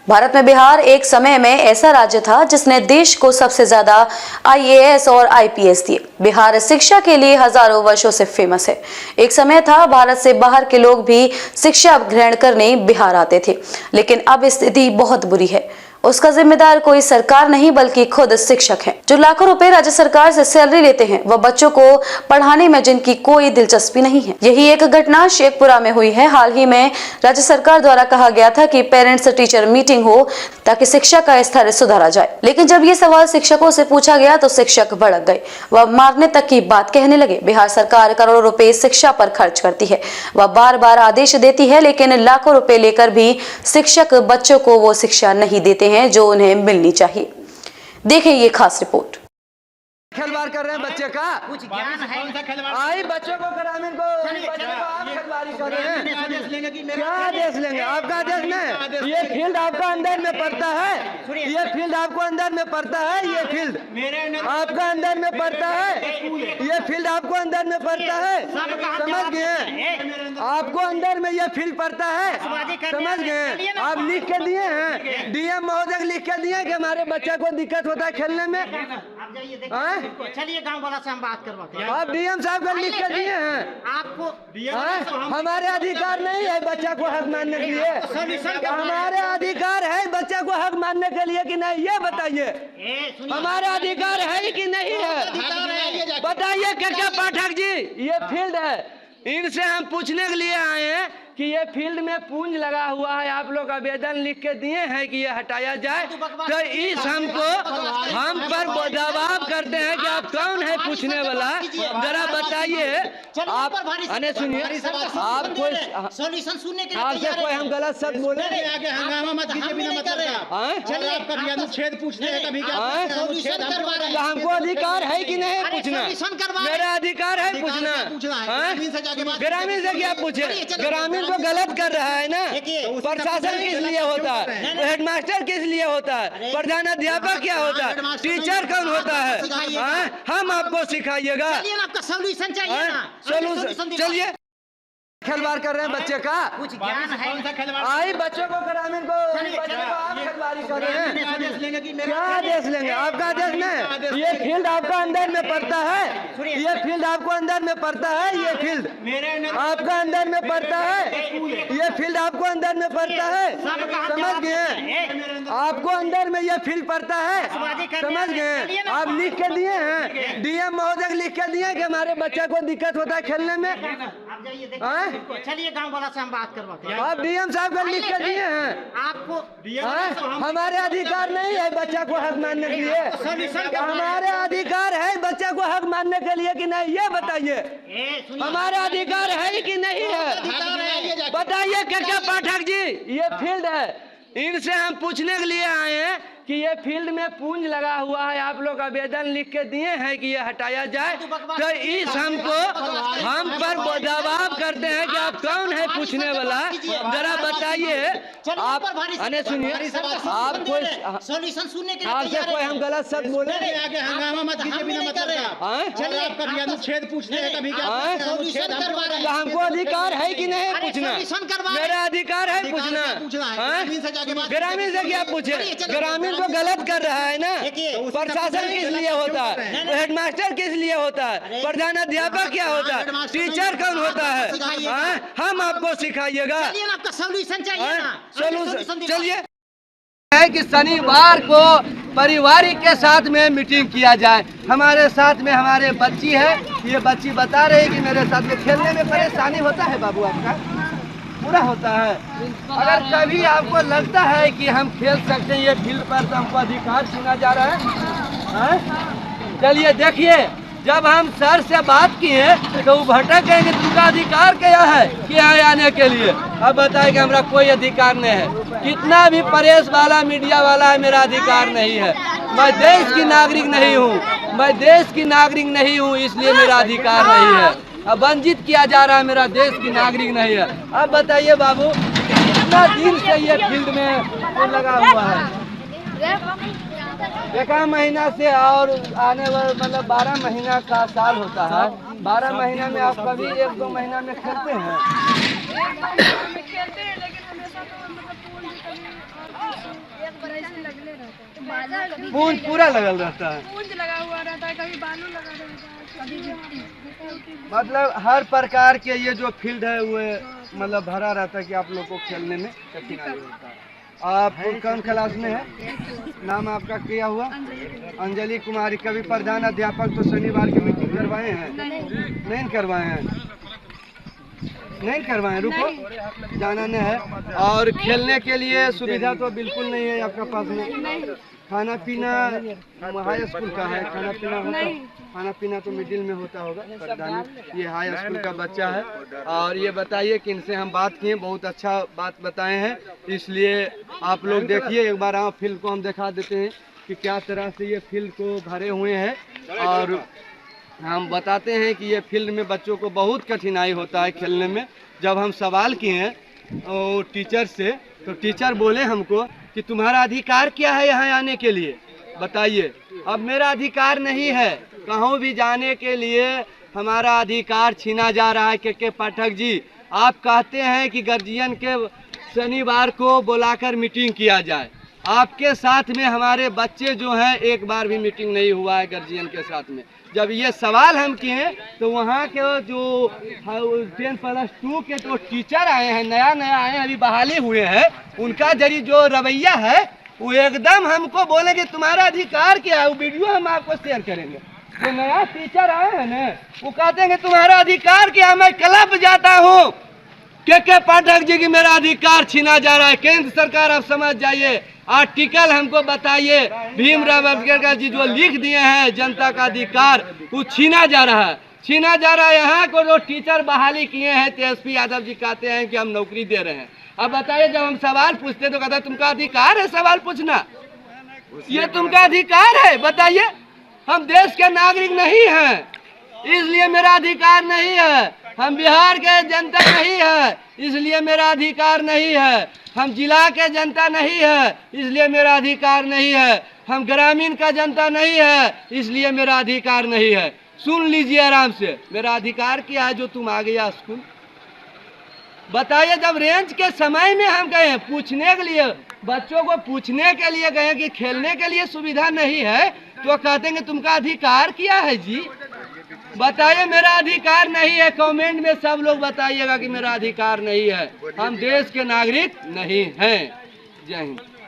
भारत में बिहार एक समय में ऐसा राज्य था जिसने देश को सबसे ज्यादा आईएएस और आईपीएस दिए। बिहार शिक्षा के लिए हजारों वर्षों से फेमस है। एक समय था भारत से बाहर के लोग भी शिक्षा ग्रहण करने बिहार आते थे, लेकिन अब स्थिति बहुत बुरी है। उसका जिम्मेदार कोई सरकार नहीं बल्कि खुद शिक्षक है, जो लाखों रुपए राज्य सरकार से सैलरी लेते हैं। वह बच्चों को पढ़ाने में जिनकी कोई दिलचस्पी नहीं है। यही एक घटना शेखपुरा में हुई है। हाल ही में राज्य सरकार द्वारा कहा गया था कि पेरेंट्स टीचर मीटिंग हो ताकि शिक्षा का स्तर सुधारा जाए, लेकिन जब ये सवाल शिक्षकों से पूछा गया तो शिक्षक भड़क गए। वह मारने तक की बात कहने लगे। बिहार सरकार करोड़ों रुपए शिक्षा पर खर्च करती है। वह बार बार आदेश देती है, लेकिन लाखों रुपए लेकर भी शिक्षक बच्चों को वो शिक्षा नहीं देते हैं जो उन्हें मिलनी चाहिए। देखें ये खास रिपोर्ट। खिलवाड़ कर रहे हैं बच्चे का कुछ ज्ञान है। आई बच्चों को ग्रामीण को बच्चों को आप खिलवाड़ी कर रहे हैं। क्या आदेश लेंगे? आपका आदेश नहीं, ये फील्ड आपका अंदर में पड़ता है। ये फील्ड आपको अंदर में पड़ता है। ये फील्ड आपका अंदर में पड़ता है। ये फील्ड आपको अंदर में पड़ता है। समझ गए? आपको अंदर में ये फील्ड पड़ता है। समझ गए? आप लिख के दिए हैं, डीएम महोदय लिख के दिए कि हमारे बच्चा को दिक्कत होता है खेलने में। चलिए गांव वाला से हम बात करवाते हैं। आप डीएम साहब का लिख के दिए हैं। आपको हमारे अधिकार नहीं है बच्चा को हक मानने के लिए। हमारे अधिकार है बच्चा को हक मानने के लिए कि नहीं, ये बताइए। हमारे अधिकार है कि नहीं है, बताइए। क्या पाठक जी, ये फील्ड है, इनसे हम पूछने के लिए आए हैं कि ये फील्ड में पूंज लगा हुआ है। आप लोग आवेदन लिख के दिए हैं कि ये हटाया जाए, तो इस हमको हम पर दबाव करते हैं कि आप कौन है पूछने वाला, जरा बताइए। आप अने सुनिए, आप कोई सॉल्यूशन सुनने के लिए आपसे कोई हम गलत शब्द बोले आगे हंगामा मत कीजिए बिना मतलब। चलिए आप कभी अनुच्छेद पूछते हैं, कभी क्या हमको अधिकार है कि नहीं पूछना? मेरा अधिकार है पूछना। ग्रामीण से क्या पूछे? ग्रामीण तो गलत कर रहा है ना। प्रशासन किस लिए होता है? हेडमास्टर किस लिए होता है? प्रधान अध्यापक क्या होता है? टीचर कौन होता है? हम आपको सिखाइएगा। आपका सॉल्यूशन चाहिए ना। सोल्यूशन चलिए। खिलवाड़ कर रहे हैं बच्चे का कुछ ज्ञान है। आई बच्चों को ग्रामीण को बच्चों को आप खिलवाड़ी कर रहे हैं। क्या आदेश लेंगे? आपका आदेश नहीं, ये फील्ड आपका अंदर में पड़ता है। ये फील्ड आपको अंदर में पड़ता है। ये फील्ड आपका अंदर में पड़ता है। ये फील्ड आपको अंदर में पड़ता है। समझ गए? आपको अंदर में ये फील्ड पड़ता है। समझ गए? आप लिख के दिए हैं, डीएम महोदय लिख के दिए कि हमारे बच्चा को दिक्कत होता है खेलने में। चलिए गांव वाला से हम बात करवाते हैं। आप डीएम साहब का लिख के दिए हैं। आपको हमारे अधिकार नहीं है बच्चा को हक मानने के लिए। हमारे अधिकार है बच्चा को हक मानने के लिए कि नहीं, ये बताइए। हमारे अधिकार है कि नहीं है, बताइए। क्या पाठक जी, ये फील्ड है, इनसे हम पूछने के लिए आए हैं कि ये फील्ड में पूंज लगा हुआ है। आप लोग आवेदन लिख के दिए हैं कि ये हटाया जाए, तो इस हमको हम पर दबाव करते हैं कि आप कौन है पूछने वाला, जरा बताइए। आप अने सुनिए, आप कोई सॉल्यूशन सुनने के लिए आपसे कोई हम गलत शब्द बोले आगे हंगामा मत कीजिए बिना मतलब। चलिए आप कभी अनुच्छेद पूछते हैं, कभी क्या हमको अधिकार है कि नहीं पूछना? मेरा अधिकार है पूछना। ग्रामीण से क्या पूछे? ग्रामीण तो गलत कर रहा है ना। प्रशासन किस लिए होता है? हेडमास्टर किस लिए होता है? प्रधान अध्यापक क्या होता है? टीचर कौन होता है? हम आपको सिखाइएगा। आपका सॉल्यूशन चाहिए ना। सोल्यूशन चलिए। है कि शनिवार को पारिवारिक के साथ में मीटिंग किया जाए। हमारे साथ में हमारे बच्ची है, ये बच्ची बता रही है कि मेरे साथ में खेलने में परेशानी होता है। बाबू आपका पूरा होता है। अगर कभी आपको लगता है कि हम खेल सकते हैं ये फील्ड पर, तो हमको अधिकार छीना जा रहा है। चलिए देखिए, जब हम सर से बात किए तो वो भटक गए कि तुमका अधिकार क्या है कि यहाँ आने के लिए। अब बताए कि हमारा कोई अधिकार नहीं है। कितना भी प्रेस वाला मीडिया वाला है, मेरा अधिकार नहीं है। मैं देश की नागरिक नहीं हूँ, मैं देश की नागरिक नहीं हूँ, इसलिए मेरा अधिकार नहीं है। अब वंचित किया जा रहा है, मेरा देश की नागरिक नहीं है। अब बताइए बाबू, कितना दिन से ये फील्ड में लगा हुआ है? एक महीना से और आने वाले मतलब 12 महीना का साल होता है। 12 महीना में आप कभी 1-2 महीना में खेलते हैं? खेलते हैं, लेकिन हमेशा तो मतलब पूंछ पूरा लगल रहता है, पूंछ लगा हुआ रहता है, कभी बालू लगा रहता है, कभी गिट्टी। मतलब हर प्रकार के ये जो फील्ड है वो मतलब भरा रहता है कि आप लोग को खेलने में कठिनाई होता है। आप कौन क्लास में है? नाम आपका क्या हुआ? अंजलि कुमारी। कभी प्रधान अध्यापक तो शनिवार की मीटिंग करवाए हैं? नहीं करवाए हैं, नहीं करवाए। रुको, जाना नहीं है। और खेलने के लिए सुविधा तो बिल्कुल नहीं है आपका पास में? खाना पीना हाई स्कूल का है? खाना पीना होता है? खाना पीना तो मिडिल में होता होगा। प्रधान ये हाई स्कूल का बच्चा है। और ये बताइए कि इनसे हम बात किए, बहुत अच्छा बात बताए हैं, इसलिए आप लोग देखिए एक बार। आप फील्ड को हम दिखा देते हैं कि क्या तरह से ये फील्ड को भरे हुए हैं। और हम बताते हैं कि ये फील्ड में बच्चों को बहुत कठिनाई होता है खेलने में। जब हम सवाल किए हैं टीचर से, तो टीचर बोले हमको कि तुम्हारा अधिकार क्या है यहाँ आने के लिए, बताइए। अब मेरा अधिकार नहीं है, कहीं भी जाने के लिए हमारा अधिकार छीना जा रहा है। के पाठक जी, आप कहते हैं कि गार्जियन के शनिवार को बुलाकर मीटिंग किया जाए। आपके साथ में हमारे बच्चे जो हैं, एक बार भी मीटिंग नहीं हुआ है गार्जियन के साथ में। जब ये सवाल हम किए तो वहाँ के जो 10+2 के जो टीचर आए हैं, नया आए हैं, अभी बहाली हुए हैं, उनका जरी जो रवैया है वो एकदम हमको बोले कि तुम्हारा अधिकार क्या है। वो वीडियो हम आपको शेयर करेंगे। जो नया टीचर आए हैं ना, वो कहते हैं कि तुम्हारा अधिकार क्या है। मैं क्लब जाता हूँ, के पाठक जी की मेरा अधिकार छीना जा रहा है। केंद्र सरकार आप समझ जाइए, आर्टिकल हमको बताइए। भीमराव अम्बेडकर जी जो लिख दिए हैं जनता का अधिकार, वो छीना जा रहा है, छीना जा रहा है। यहाँ को जो टीचर बहाली किए हैं, तेजस्वी यादव जी कहते हैं कि हम नौकरी दे रहे हैं। अब बताइए, जब हम सवाल पूछते तो कहता है तुमका अधिकार है सवाल पूछना, ये तुमका अधिकार है। बताइए, हम देश के नागरिक नहीं हैं, इसलिए मेरा अधिकार नहीं है। हम बिहार के जनता नहीं है, इसलिए मेरा अधिकार नहीं है। हम जिला के जनता नहीं है, इसलिए मेरा अधिकार नहीं है। हम ग्रामीण का जनता नहीं है, इसलिए मेरा अधिकार नहीं है। सुन लीजिए आराम से, मेरा अधिकार क्या है जो तुम आ गया स्कूल। बताइए, जब रेंज के समय में हम गए पूछने के लिए, बच्चों को पूछने के लिए गए कि खेलने के लिए सुविधा नहीं है, तो कहते हैं कि तुमका अधिकार क्या है जी। बताइए, मेरा अधिकार नहीं है। कमेंट में सब लोग बताइएगा कि मेरा अधिकार नहीं है। हम देश के नागरिक नहीं हैं। जय हिंद।